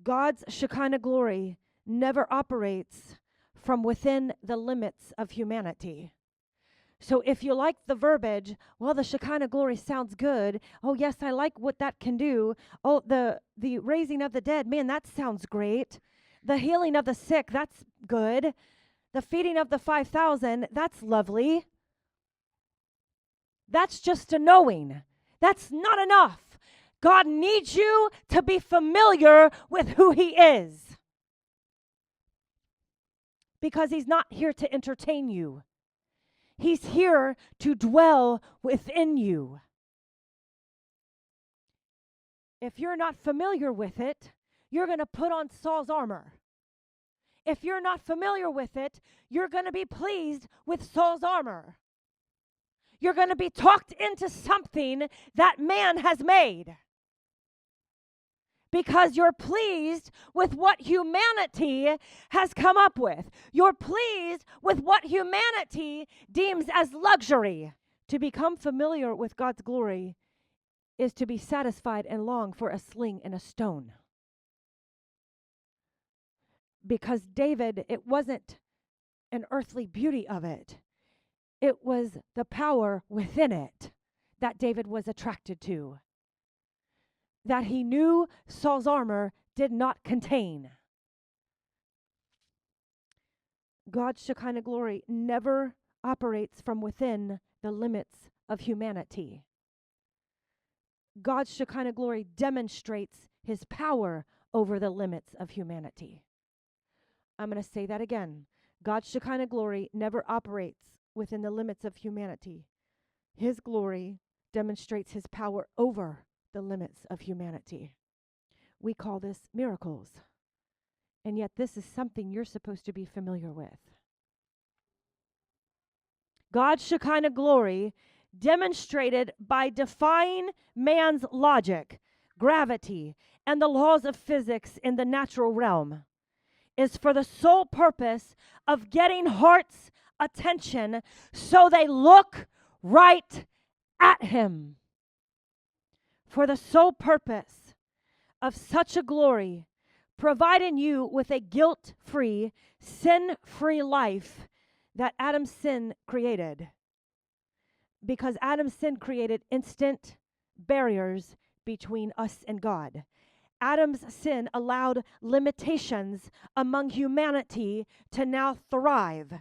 God's Shekinah glory never operates from within the limits of humanity. So if you like the verbiage, well, the Shekinah glory sounds good. Oh, yes, I like what that can do. Oh, the raising of the dead, man, that sounds great. The healing of the sick, that's good. The feeding of the 5,000, that's lovely. That's just a knowing. That's not enough. God needs you to be familiar with who He is. Because He's not here to entertain you. He's here to dwell within you. If you're not familiar with it, you're going to put on Saul's armor. If you're not familiar with it, you're going to be pleased with Saul's armor. You're going to be talked into something that man has made. Because you're pleased with what humanity has come up with. You're pleased with what humanity deems as luxury. To become familiar with God's glory is to be satisfied and long for a sling and a stone. Because David, it wasn't an earthly beauty of it. It was the power within it that David was attracted to. That he knew Saul's armor did not contain. God's Shekinah glory never operates from within the limits of humanity. God's Shekinah glory demonstrates His power over the limits of humanity. I'm going to say that again. God's Shekinah glory never operates within the limits of humanity. His glory demonstrates His power over the limits of humanity. We call this miracles. And yet this is something you're supposed to be familiar with. God's Shekinah glory demonstrated by defying man's logic, gravity, and the laws of physics in the natural realm is for the sole purpose of getting hearts' attention so they look right at Him. For the sole purpose of such a glory, providing you with a guilt-free, sin-free life that Adam's sin created. Because Adam's sin created instant barriers between us and God. Adam's sin allowed limitations among humanity to now thrive.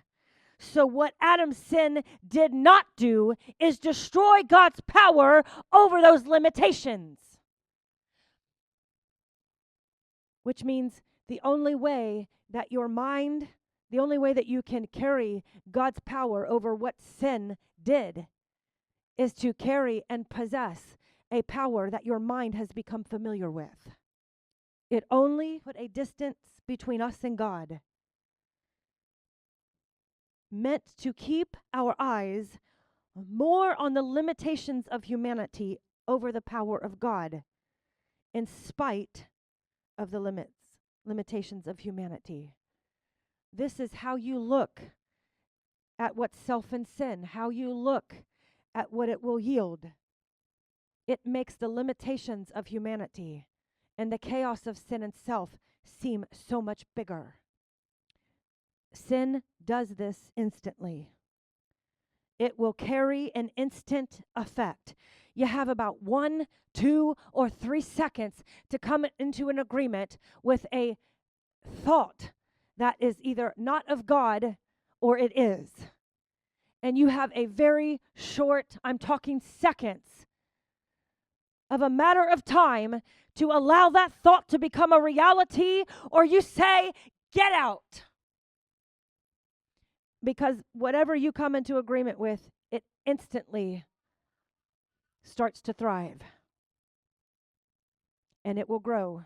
So what Adam's sin did not do is destroy God's power over those limitations. Which means the only way that your mind, the only way that you can carry God's power over what sin did is to carry and possess a power that your mind has become familiar with. It only put a distance between us and God, meant to keep our eyes more on the limitations of humanity over the power of God, in spite of the limitations of humanity. This is how you look at what self and sin, how you look at what it will yield. It makes the limitations of humanity and the chaos of sin and self seem so much bigger. Sin does this instantly. It will carry an instant effect. You have about 1, 2, or 3 seconds to come into an agreement with a thought that is either not of God or it is. And you have a very short, I'm talking seconds, of a matter of time to allow that thought to become a reality, or you say, get out. Because whatever you come into agreement with, it instantly starts to thrive. And it will grow.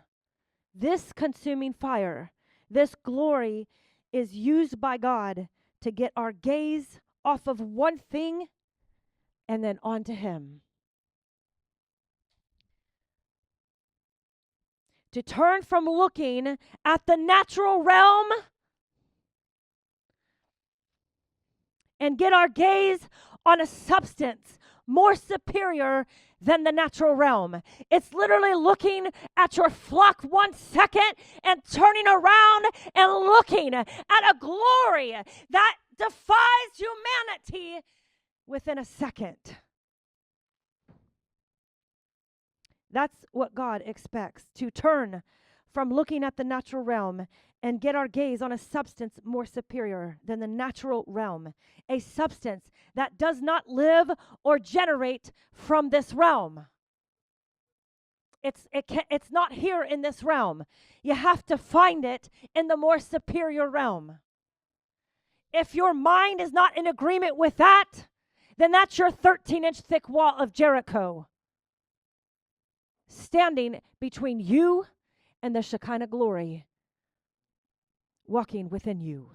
This consuming fire, this glory, is used by God to get our gaze off of one thing and then onto Him. To turn from looking at the natural realm and get our gaze on a substance more superior than the natural realm. It's literally looking at your flock 1 second and turning around and looking at a glory that defies humanity within a second. That's what God expects, to turn from looking at the natural realm and get our gaze on a substance more superior than the natural realm, a substance that does not live or generate from this realm. It's not here in this realm. You have to find it in the more superior realm. If your mind is not in agreement with that, then that's your 13-inch thick wall of Jericho standing between you and the Shekinah glory walking within you.